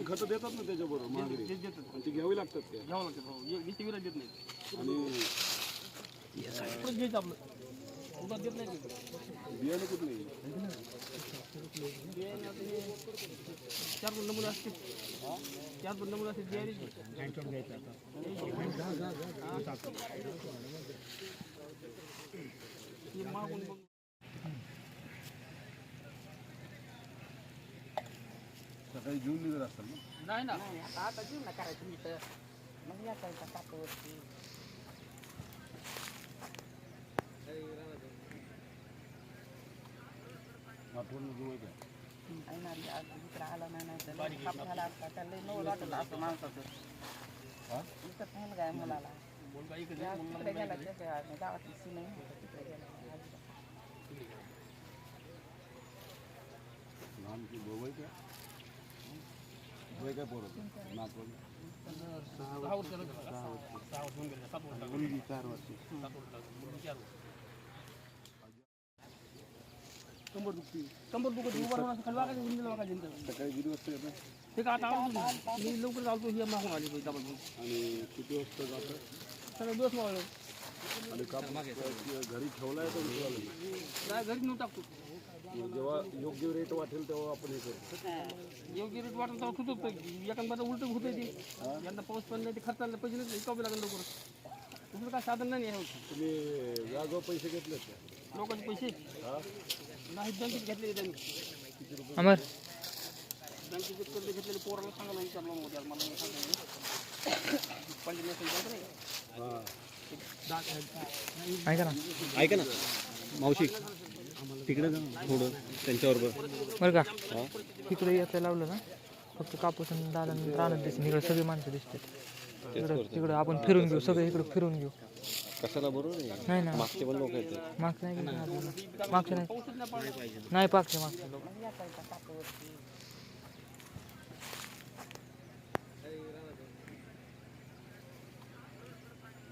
खतं देतात ना त्याच्याबरोबर महागडी देतात आणि ती घ्यावी लागतात त्या घ्यावं लागतं हो वीस विरा देत नाही आणि परत घ्यायचं आपलं उद्या देत नाही बियाणे कुठले बियाणे आता हे 4 नमुने असते 4 नमुने असते बियाणे मागून मग सकाळी घेऊन निघत असतात ना नाही ना आता जीव ना करायचं मी तर मग याचा टाकावरती आठवण जुळ काय येणार इकडं आला नाही तर काप झाला असता त्याला लई नवल वाटलं असं माणसाचं इथं नाही काय मुलाला मुलगा इकडे तिकडे गेला त्याच्या गावातली सिने तिकडे गेला लहान की वय काय वय काय पोरं नातवं 6 वर्षाला 6 वर्ष होऊन गेले 7 वर्ष मुलगी 4 वर्ष 7 वर्ष मुलगी 4 वर्ष कंबर दुखती कंबर दुखत उभा राहून असं खाली वागायचं हिंदीला वागायचं सकाळी किती वाजता येतं ते का आता आलो मी लवकर चालतो हे मागून आली पाहिजे डबल आणि किती वाजता जातं सगळं दिवस मागलो आणि काम घरी ठेवला आहे तर काय घरी नेऊन टाकतो जेव्हा योग्य रेट वाटेल तेव्हा आपण हे करतो योग्य रेट वाटून तेव्हा सुचत एखादा उलट होतं ते यंदा पाऊस पण नाही ते खर्चाला पैसे नाही विकावे लागेल लवकर दुसरं काय साधन नाही आहे तुम्ही व्याजावर पैसे घेतलेत का लोकांचे पैसे हा नाही बँकेत घेतलेले त्यांनी अमर बँकेचे कर्ज घेतलेले पोराला सांगायला विचारलं मोठ्या मला सांगायला हां ऐका ना मावशी तिकडे जा थोडं त्यांच्याबरोबर बरं का तिकडे याचं लावलं ना फक्त कापूस आणि दादा राहणार दिसते इकडे सगळी माणसं दिसतात तिकडं आपण फिरून घेऊ सगळं इकडं फिरून घेऊ कशाला बरोबर नाही ना मागचे पण लोक येतात मागचं नाही गेलं मागचं नाही नाही पाकचे मागचे लोक याचा टाकावरती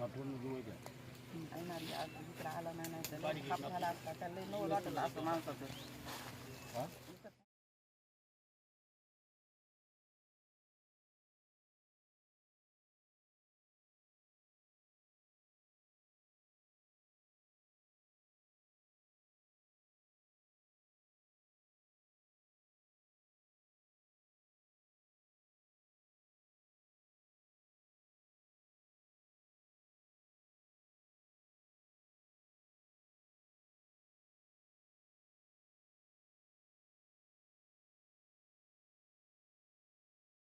आठवण जुळ काय येणार इकडं आला नाही तर काप झाला असता त्याला लई नवल वाटलं असं माणसाचं